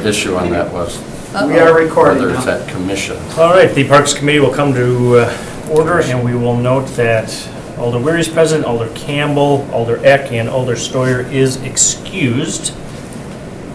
issue on that was We are recording whether it's now. at commission. All right, the Parks Committee will come to order, and we will note that Alder Weary is present, Alder Campbell, Alder Eck, and Alder Stoyer is excused.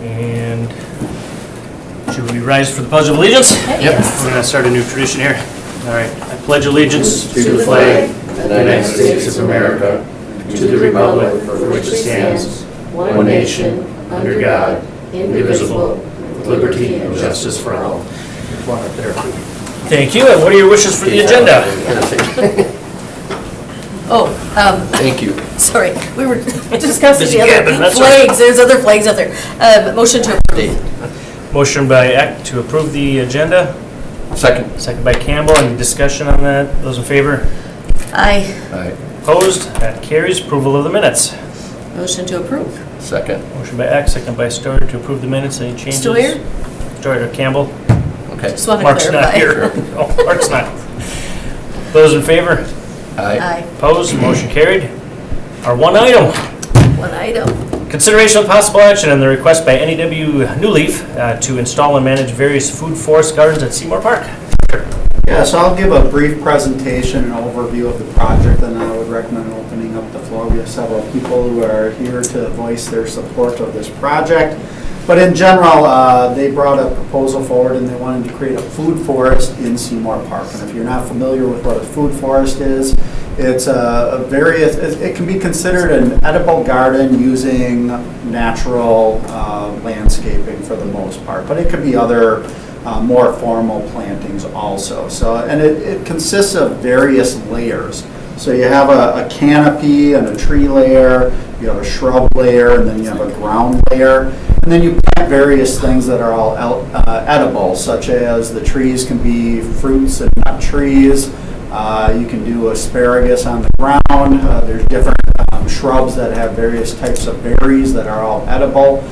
And should we rise for the Pledge of Allegiance? Yep. We're going to start a new tradition here. All right, I pledge allegiance To the flag of the United States of America, to the republic for which it stands, one nation, under God, indivisible, with liberty and justice for all. Thank you, and what are your wishes for the agenda? Thank you. Sorry, we were discussing Busy the gabbing, other that's all right. flags. There's other flags out there. Motion to approve. Motion by Eck to approve the agenda, Second. second by Campbell. Any discussion on that? Those in favor? Aye. Aye. Opposed? That carries. Approval of the minutes. Motion to approve. Second. Motion by Eck, second by Stoyer to approve the minutes. Any changes? Stoyer? Stoyer, Campbell? Okay. Just want to Mark's not clarify. here. Oh, Mark's not. Those in favor? Aye. Aye. Opposed? Motion carried. Our one item. One item. Consideration of possible action on the request by NEW New Leaf to install and manage various food forest gardens at Seymour Park. Yeah, so I'll give a brief presentation and overview of the project, and I would recommend opening up the floor. We have several people who are here to voice their support of this project. But in general, they brought a proposal forward and they wanted to create a food forest in Seymour Park. And if you're not familiar with what a food forest is, it's it can be considered an edible garden using natural landscaping for the most part, but it could be other more formal plantings also. So, and it consists of various layers. So you have a canopy and a tree layer, you have a shrub layer, and then you have a ground layer. And then you plant various things that are all edible, such as the trees can be fruits and nut trees. You can do asparagus on the ground. There's different shrubs that have various types of berries that are all edible.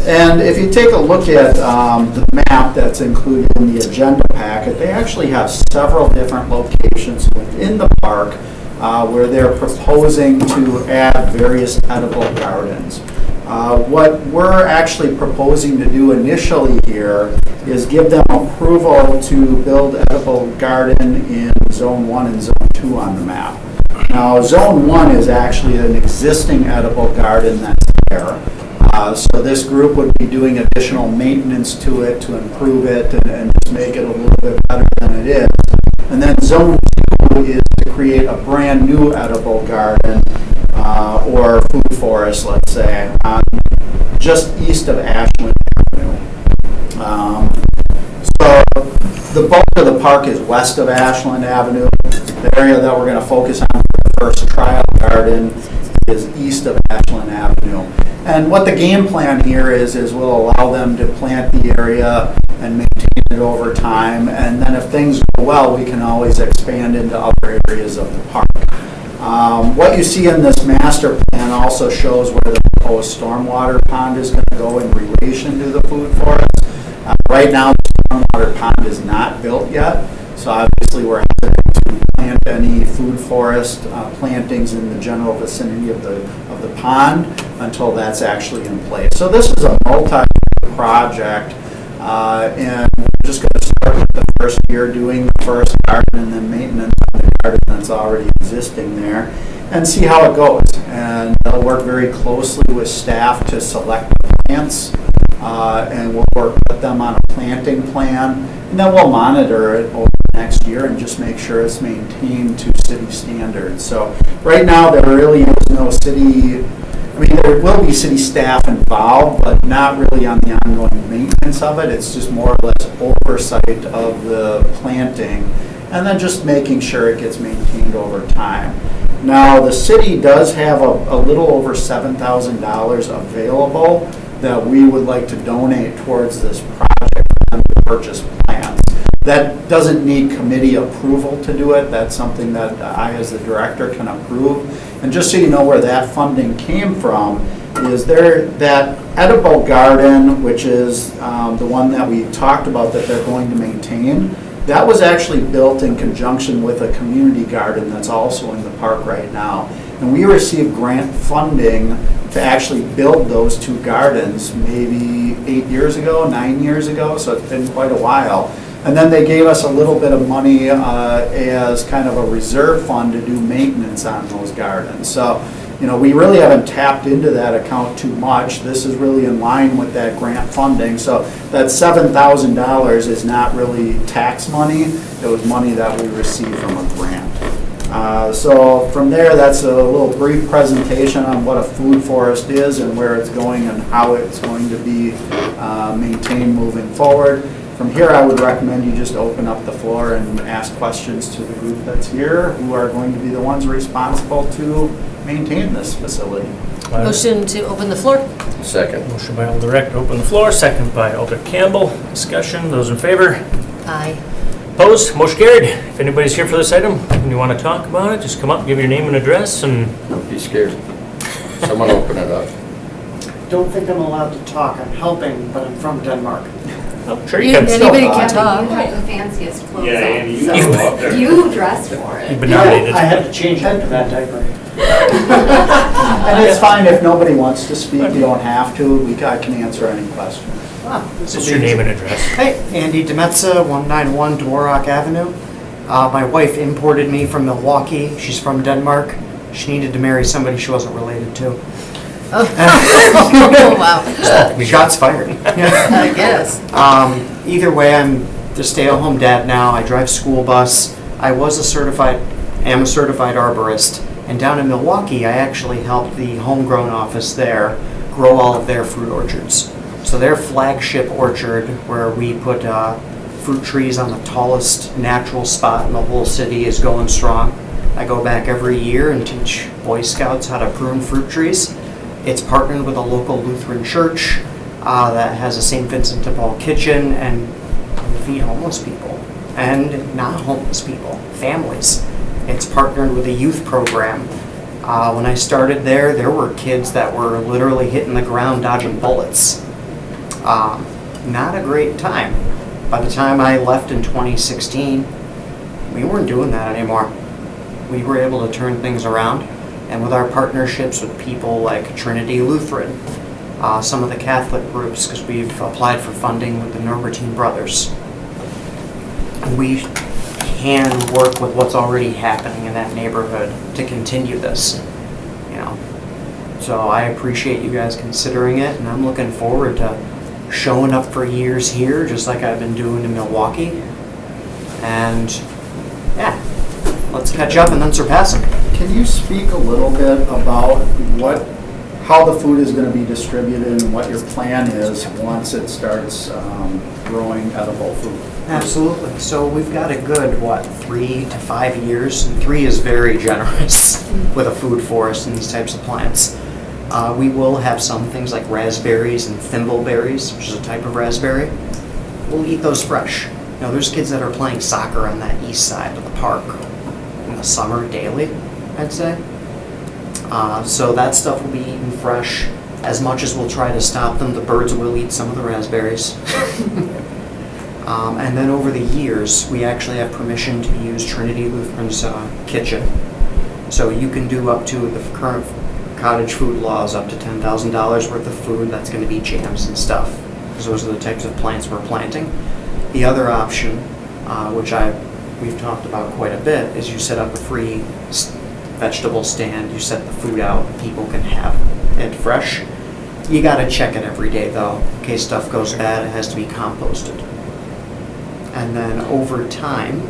And if you take a look at the map that's included in the agenda packet, they actually have several different locations within the park where they're proposing to add various edible gardens. What we're actually proposing to do initially here is give them approval to build edible garden in Zone 1 and Zone 2 on the map. Now, Zone 1 is actually an existing edible garden that's there. So this group would be doing additional maintenance to it to improve it and just make it a little bit better than it is. And then Zone 2 is to create a brand new edible garden or food forest, let's say, just east of Ashland Avenue. So the bulk of the park is west of Ashland Avenue. The area that we're going to focus on for the first trial garden is east of Ashland Avenue. And what the game plan here is we'll allow them to plant the area and maintain it over time. And then if things go well, we can always expand into other areas of the park. What you see in this master plan also shows where the proposed stormwater pond is going to go in relation to the food forest. Right now, the stormwater pond is not built yet, so obviously we're having to plant any food forest plantings in the general vicinity of the pond until that's actually in place. So this is a multi-year project, and we're just going to start with the first year doing the first garden and then maintenance on the garden that's already existing there and see how it goes. And they'll work very closely with staff to select the plants, and we'll work with them on a planting plan, and then we'll monitor it over the next year and just make sure it's maintained to city standards. So right now there really is no city, I mean there will be city staff involved, but not really on the ongoing maintenance of it. It's just more or less oversight of the planting and then just making sure it gets maintained over time. Now the city does have a little over $7,000 available that we would like to donate towards this project and to purchase plants. That doesn't need committee approval to do it. That's something that I, as the director, can approve. And just so you know where that funding came from, is there that edible garden, which is the one that we talked about that they're going to maintain, that was actually built in conjunction with a community garden that's also in the park right now. And we received grant funding to actually build those 2 gardens maybe 8 years ago, 9 years ago, so it's been quite a while. And then they gave us a little bit of money as kind of a reserve fund to do maintenance on those gardens. So, you know, we really haven't tapped into that account too much. This is really in line with that grant funding. So that $7,000 is not really tax money. It was money that we received from a grant. So from there, that's a little brief presentation on what a food forest is and where it's going and how it's going to be maintained moving forward. From here, I would recommend you just open up the floor and ask questions to the group that's here, who are going to be the ones responsible to maintain this facility. Motion to open the floor? Second. Motion by Alder Eck to open the floor, second by Alder Campbell. Discussion, those in favor? Aye. Opposed? Motion carried. If anybody's here for this item and you want to talk about it, just come up, give your name and address, and Don't be scared. Someone open it up. Don't think I'm allowed to talk. I'm helping, but I'm from Denmark. oh, sure you can. Anybody fine. can talk. You have the fanciest clothes Yeah, on, Andy, you so can go up there. you dressed for it. You've been nominated. I had to change into that diaper. And it's fine if nobody wants to speak, you don't have to. I can answer any questions. Just your name and address. Hey, Andy Demetza, 191 Dworak Avenue. My wife imported me from Milwaukee. She's from Denmark. She needed to marry somebody she wasn't related to. Oh, wow. Shots fired. I guess. Either way, I'm the stay-at-home dad now. I drive school bus. I am a certified arborist. And down in Milwaukee, I actually helped the homegrown office there grow all of their fruit orchards. So their flagship orchard, where we put fruit trees on the tallest natural spot in the whole city, is going strong. I go back every year and teach Boy Scouts how to prune fruit trees. It's partnered with a local Lutheran church that has a St. Vincent de Paul kitchen, and we feed homeless people and not homeless people, families. It's partnered with a youth program. When I started there were kids that were literally hitting the ground dodging bullets. Not a great time. By the time I left in 2016, we weren't doing that anymore. We were able to turn things around, and with our partnerships with people like Trinity Lutheran, some of the Catholic groups, because we've applied for funding with the Norbertine Brothers, we can work with what's already happening in that neighborhood to continue this, you know. So I appreciate you guys considering it, and I'm looking forward to showing up for years here, just like I've been doing in Milwaukee. And yeah, let's catch up and then surpass them. Can you speak a little bit about how the food is going to be distributed and what your plan is once it starts growing edible food? Absolutely. So we've got a good, 3 to 5 years. And 3 is very generous with a food forest and these types of plants. We will have some things like raspberries and thimbleberries, which is a type of raspberry. We'll eat those fresh. You know, there's kids that are playing soccer on that east side of the park in the summer daily, I'd say. So that stuff will be eaten fresh. As much as we'll try to stop them, the birds will eat some of the raspberries. And then over the years, we actually have permission to use Trinity Lutheran's kitchen. So you can do up to the current cottage food laws, up to $10,000 worth of food. That's going to be jams and stuff, because those are the types of plants we're planting. The other option, which we've talked about quite a bit, is you set up a free vegetable stand. You set the food out, people can have it fresh. You got to check it every day, though. In case stuff goes bad, it has to be composted. And then over time,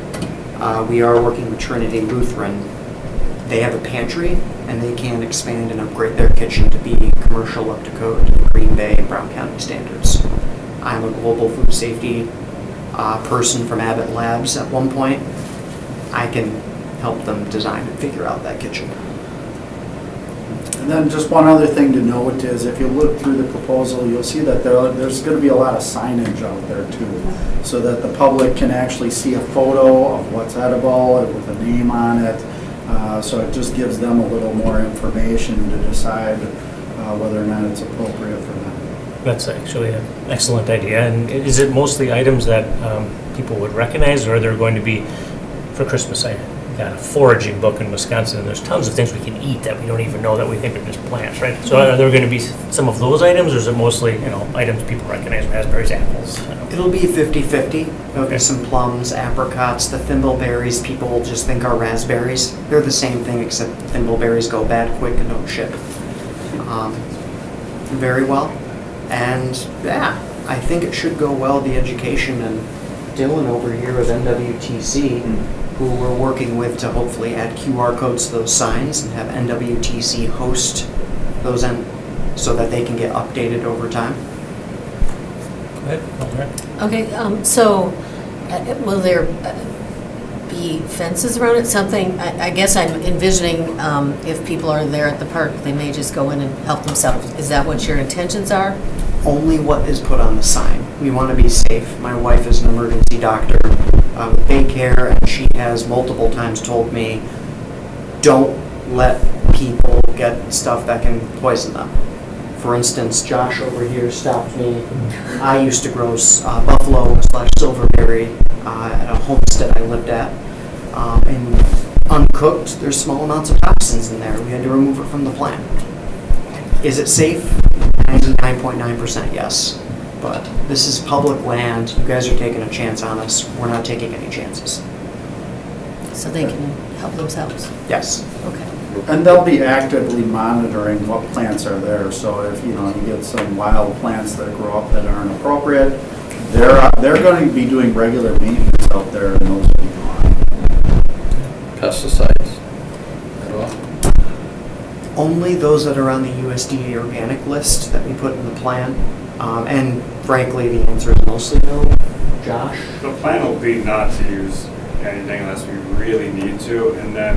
we are working with Trinity Lutheran. They have a pantry, and they can expand and upgrade their kitchen to be commercial up to code, Green Bay and Brown County standards. I'm a global food safety person from Abbott Labs at one point. I can help them design and figure out that kitchen. And then just one other thing to note is if you look through the proposal, you'll see that there's going to be a lot of signage out there too, so that the public can actually see a photo of what's edible with a name on it. So it just gives them a little more information to decide whether or not it's appropriate for them. That's actually an excellent idea. And is it mostly items that people would recognize, or are there going to be, for Christmas, got a foraging book in Wisconsin, and there's tons of things we can eat that we don't even know that we think are just plants, right? So are there going to be some of those items, or is it mostly, items people recognize, raspberries, apples? It'll be 50-50. There'll Okay. be some plums, apricots, the thimbleberries people will just think are raspberries. They're the same thing except thimbleberries go bad quick and don't ship. Very well. And yeah, I think it should go well, the education, and Dylan over here of NWTC, who we're working with to hopefully add QR codes to those signs and have NWTC host those so that they can get updated over time. Go ahead. All right. Okay, so will there be fences around it? Something, I guess I'm envisioning if people are there at the park, they may just go in and help themselves. Is that what your intentions are? Only what is put on the sign. We want to be safe. My wife is an emergency doctor with daycare, and she has multiple times told me, don't let people get stuff that can poison them. For instance, Josh over here stopped me. I used to grow buffalo/silverberry at a homestead I lived at. And uncooked, there's small amounts of toxins in there. We had to remove it from the plant. Is it safe? 99.9% yes. But this is public land. You guys are taking a chance on us. We're not taking any chances. So they can help themselves? Yes. Okay. And they'll be actively monitoring what plants are there, so if, you get some wild plants that grow up that aren't appropriate, they're going to be doing regular maintenance out there, and those will be gone. Pesticides at all? Only those that are on the USDA organic list that we put in the plan. And frankly, the answer is mostly no. Josh? The plan will be not to use anything unless we really need to, and then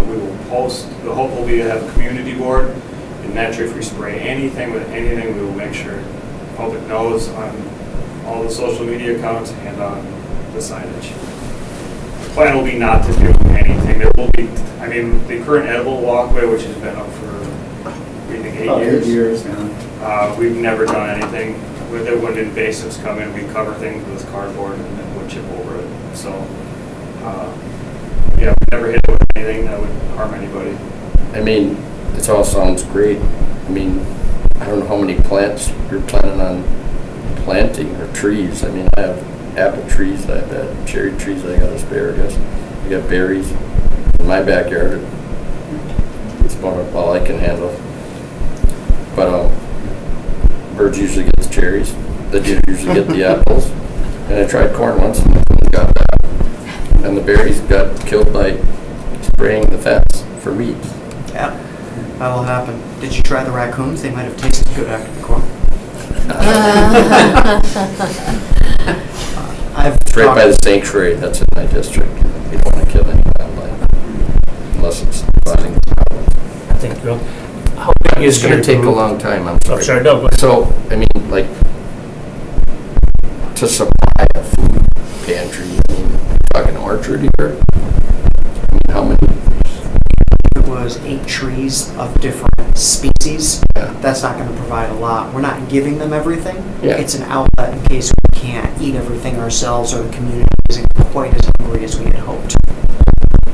we will post, the hope will be to have a community board, and naturally if we spray anything with anything, we will make sure the public knows on all the social media accounts and on the signage. The plan will be not to do anything. There will be, the current edible walkway, which has been up for, I think, 8 About 8 years. years, yeah. We've never done anything. When invasives come in, we cover things with cardboard and then wood chip over it. So, we never hit it with anything that would harm anybody. It all sounds great. I don't know how many plants you're planning on planting or trees. I have apple trees, I have cherry trees, I got asparagus, I got berries. In my backyard, it's about all I can handle. But birds usually get the cherries, they usually get the apples. And I tried corn once and got that. And the berries got killed by spraying the fence for weeds. Yeah, that'll happen. Did you try the raccoons? They might have tasted good after the corn. It's right by the sanctuary, that's in my district. You don't want to kill any wildlife unless it's causing problems. I think, how big is It's going your to take a group? long time, I'm Oh, sorry. sorry, no, go ahead. So, to supply a food pantry, talking orchard here, how many? It was 8 trees of different species. Yeah. That's not going to provide a lot. We're not giving them everything. Yeah. It's an outlet in case we can't eat everything ourselves or the community isn't quite as hungry as we had hoped.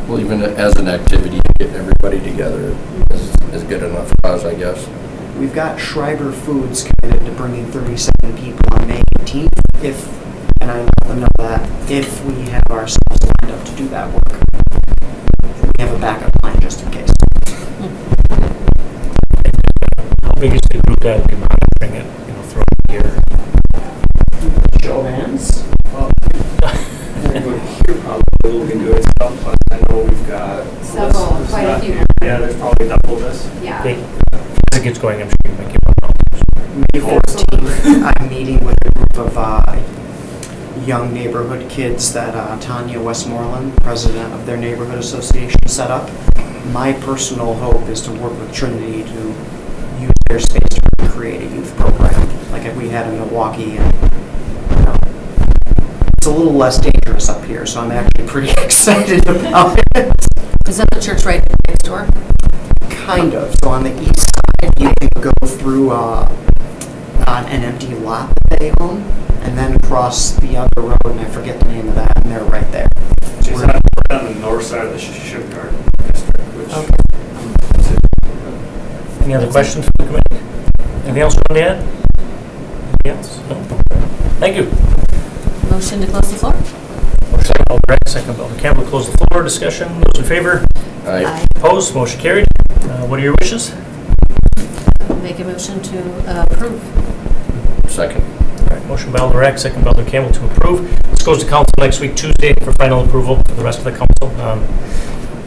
Well, even as an activity, getting everybody together is good enough cause, I guess. We've got Schreiber Foods committed to bringing 37 people on May 18th, and I let them know that if we have ourselves lined up to do that work. We have a backup plan just in case. How big is the group that will be monitoring it, throughout the year? Show of hands? Everybody here probably will be doing stuff, but I know we've got Several, quite a few. Yeah, there's probably double this. Yeah. Big. As it gets going, I'm sure you might give up. May 14th, I'm meeting with a group of young neighborhood kids that Tanya Westmoreland, president of their neighborhood association, set up. My personal hope is to work with Trinity to use their space to create a youth program like we had in Milwaukee. And, it's a little less dangerous up here, so I'm actually pretty excited about it. Is that the church right next door? Kind of. So on the east side, you can go through an empty lot that they own, and then cross the other road, and I forget the name of that, and they're right there. So It's we're on the the north side of the shipyard district, which. Okay. Any other questions from the committee? Anything else you want to add? Anything else? No? Thank you. Motion to close the floor? Motion by Alder Eck, second by Alder Campbell, close the floor. Discussion. Those in favor? I, Opposed? Motion carried. What are your wishes? Make a motion to approve. second. All right, motion by Alder Eck, second by Alder Campbell to approve. This goes to council next week, Tuesday, for final approval for the rest of the council.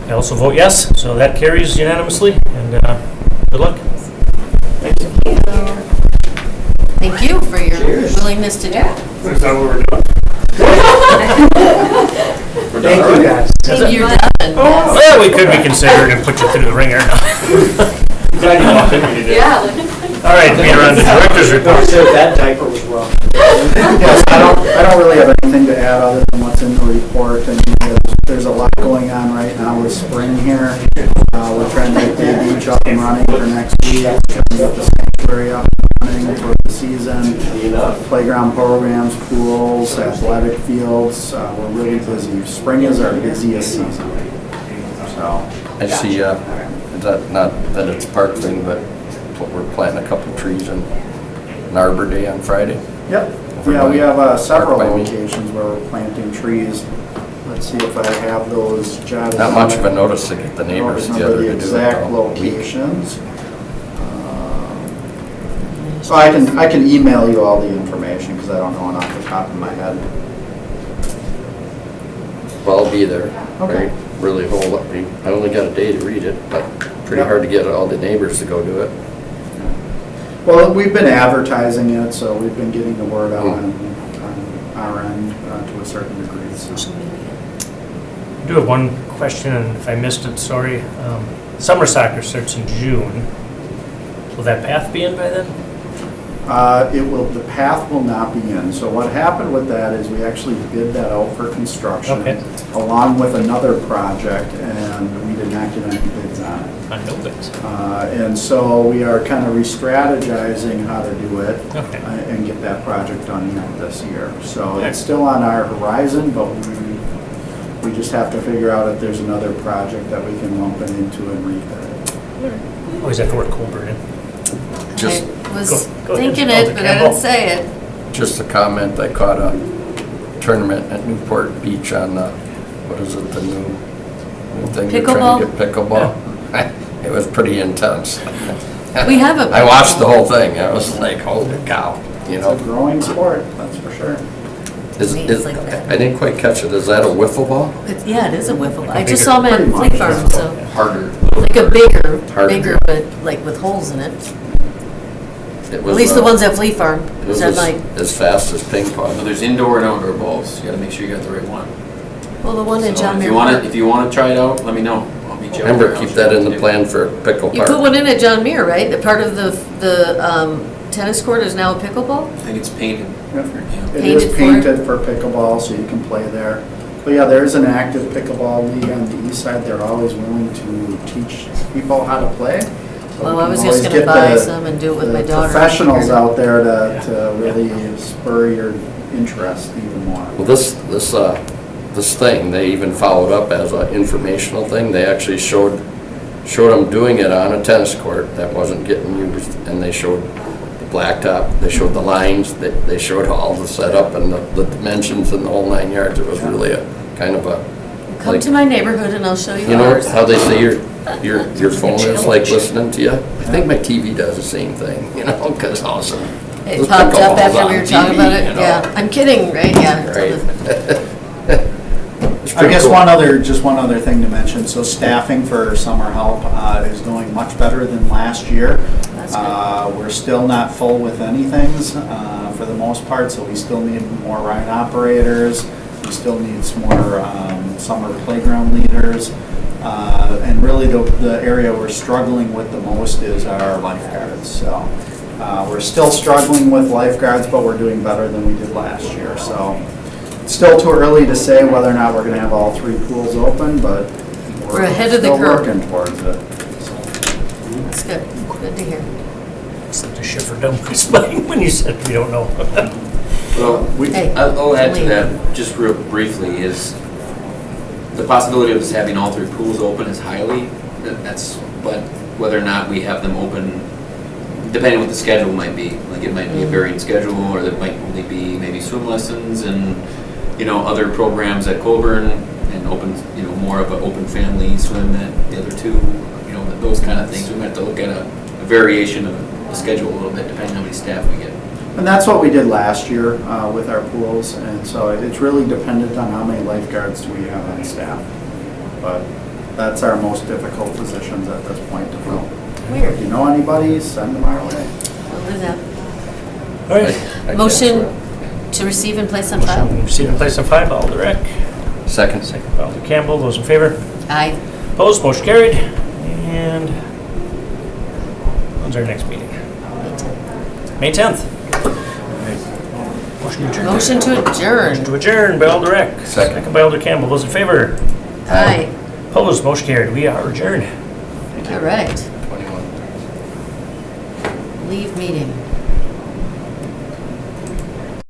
I also vote yes, so that carries unanimously, and good luck. Thank you for your willingness to do it. Is that what we're doing? Thank you, guys. You're done. Yes. Well, we could be considered and put you through the ringer. Glad you walked in when you did. Yeah. All right, being around the director's report. That diaper was rough. Yes, I don't really have anything to add other than what's in the report. And there's a lot going on right now with spring here. We're trying to get the beach up and running for next week. Trying to get the sanctuary up and running for the season. Playground programs, pools, athletic fields. We're really busy. Spring is our busiest season. So, I see, not that it's a park thing, but we're planting a couple trees in Arbor Day on Friday. yep. Yeah, we have several Park by me. locations where we're planting trees. Let's see if I have those jotted Not down. much of a notice to get the I don't neighbors remember together the to do it. exact though. Week. locations. So I can email you all the information because I don't know it off the top of my head. Well, I'll be there. Okay. Right? Really whole, I only got a day to read it, but pretty Yep. hard to get all the neighbors to go do it. Well, we've been advertising it, so we've been getting the word out Hmm. on our end to a certain degree. So. Social media. I do have one question, and if I missed it, sorry. Summer soccer starts in June. Will that path be in by then? The path will not be in. So what happened with that is we actually bid that out for construction Okay. along with another project, and we did not get any bids on it. I know that. And so we are kind of re-strategizing how to do it Okay. and get that project done this year. So it's still on our horizon, but we just have to figure out if there's another project that we can lump it into and rebid it. Always have to work Colbert in. Just, I was Go ahead, thinking Alder it, but I Campbell. didn't say it. just a comment, I caught a tournament at Newport Beach on the, what is it, the new thing they're trying to get pickleball. It was pretty intense. We have a I watched the whole thing, I was like, holy cow, you It's a know? growing sport, that's for sure. It's like that. I didn't quite catch it, is that a wiffle ball? Yeah, it is a wiffle. I Bigger. just saw them at Pretty Fleet much. Farm, so, Harder. like a bigger, Harder. but like with holes in it. It At was, least the ones at Fleet Farm. It was They're like, as fast as ping Well, pong. there's indoor and outdoor balls. You gotta make sure you got the right one. well, the one in So John if Muir you wanna, Park. if you wanna try it out, let me know. I'll meet you out Remember, there. keep I'll that show in you the what plan for pickle You put park. one in at John Muir, right? The part of the tennis court is now a pickleball? to do. I think it's painted. Yep. Yeah. It is Painted painted for pickleball, so you can play there. But yeah, there is an active pickleball league on the east side. They're always willing to teach people how to play. So Well, we I can was always just gonna get buy the- some and do it with my the daughter. professionals out there to really spur your interest even more. Well, this thing, they even followed up as an informational thing. They actually showed them doing it on a tennis court that wasn't getting used, and they showed the blacktop, they showed the lines, they showed all the setup and the dimensions and the whole 9 yards. It was really a kind of a, Come like, to my neighborhood and I'll show you you know ours. how they say your phone is like listening to you? I think my TV does the same thing, you know, because awesome. It popped up after we were talking about it. Yeah, I'm kidding, right? Yeah. Right. I guess just one other thing to mention, so staffing for summer help is going much better than last year. That's good. We're still not full with anything for the most part, so we still need more ride operators, we still need some more summer playground leaders, and really the area we're struggling with the most is our lifeguards, so. We're still struggling with lifeguards, but we're doing better than we did last year, so. It's still too early to say whether or not we're gonna have all 3 pools open, but We're ahead of the still curve. working towards it. That's good. Good to hear. Except the Schiffer Dome explain when you said we don't know. Well, Hey, I'll add to Lee. that, just real briefly, is the possibility of us having all 3 pools open is highly, but whether or not we have them open, depending what the schedule might be, like it might be a varying schedule, or there might only be maybe swim lessons and, other programs at Colburn, and open, more of an open family swim at the other 2, those kind of things. We might have to look at a variation of the schedule a little bit, depending on how many staff we get. And that's what we did last year with our pools, and so it's really dependent on how many lifeguards do we have on staff. But that's our most difficult positions at this point to fill. Weird. If you know anybody, send them our way. We'll do that. All right. I can't Motion swear. to receive and place on file? Receive and place on file by Alder Eck, Second. second by Alder Campbell. Those in favor? Aye. Opposed, motion carried. And when's our next meeting? May 10th. Motion to adjourn. Motion to adjourn. Motion to adjourn by Alder Eck. Second. by Alder Campbell. Those in favor? Aye. Opposed, motion carried. We are adjourned. All right. 21. Leave meeting.